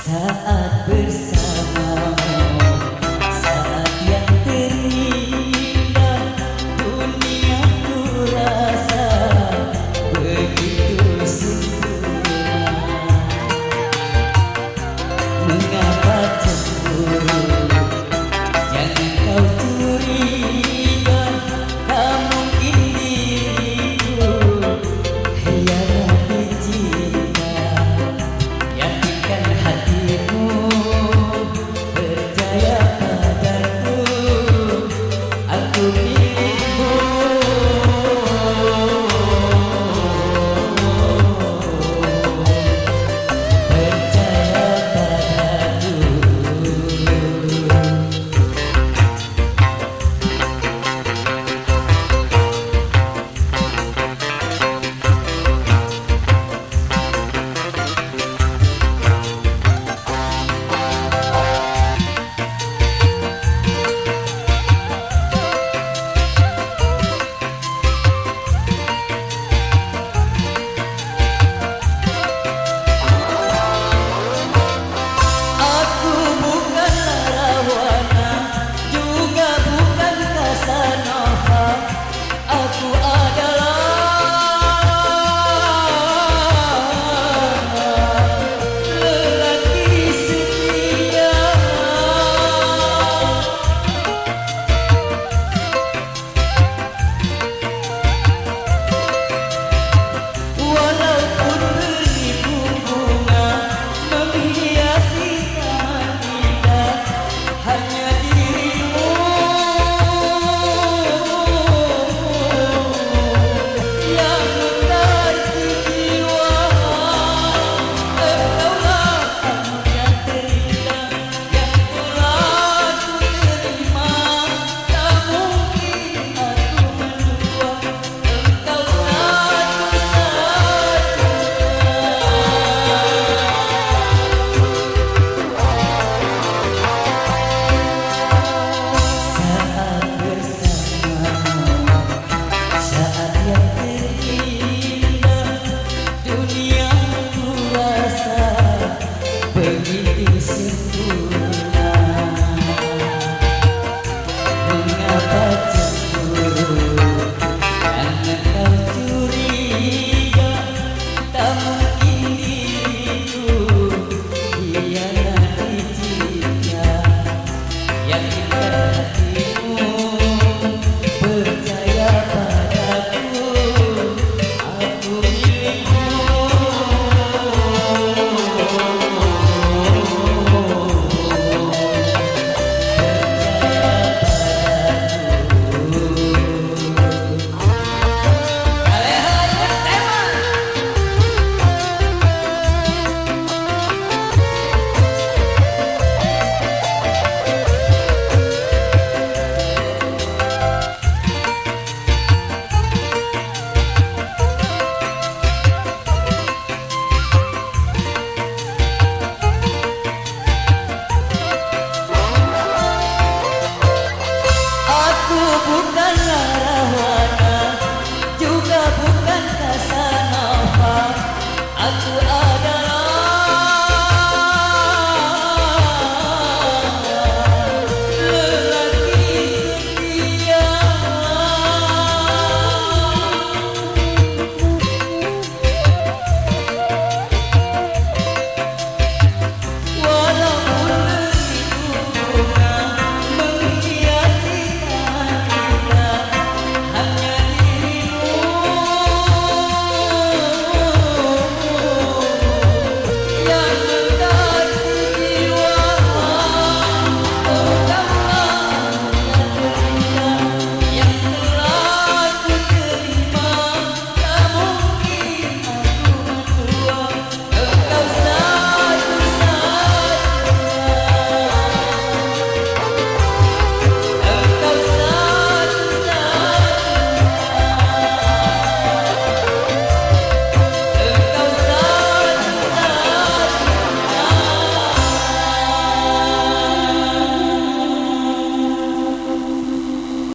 Saat bersamamu, saat yang terindah, dunia ku rasa begitu sempurna. Mengapa cemburu? Jangan kau curiga, tak mungkin diriku hianati cinta. Yakinkan hatimu, percaya padaku, aku milikmu. Percaya padaku. Aku bukanlah rawana, juga bukan Casanova. Aku adalah lelaki setia. Walaupun beribu bunga menghiasi taman indah, hanya dirimu yang mengganti jiwa. Engkaulah tamu yang terindah yang telah ku terima. Tak mungkin aku mendua, engkau satu saja. Saat bersamamu, saat yang terindah, dunia ku rasa begitu sempurna. Mengapa cemburu? Jangan kau curiga, tak mungkin diriku hianati cinta. Yakin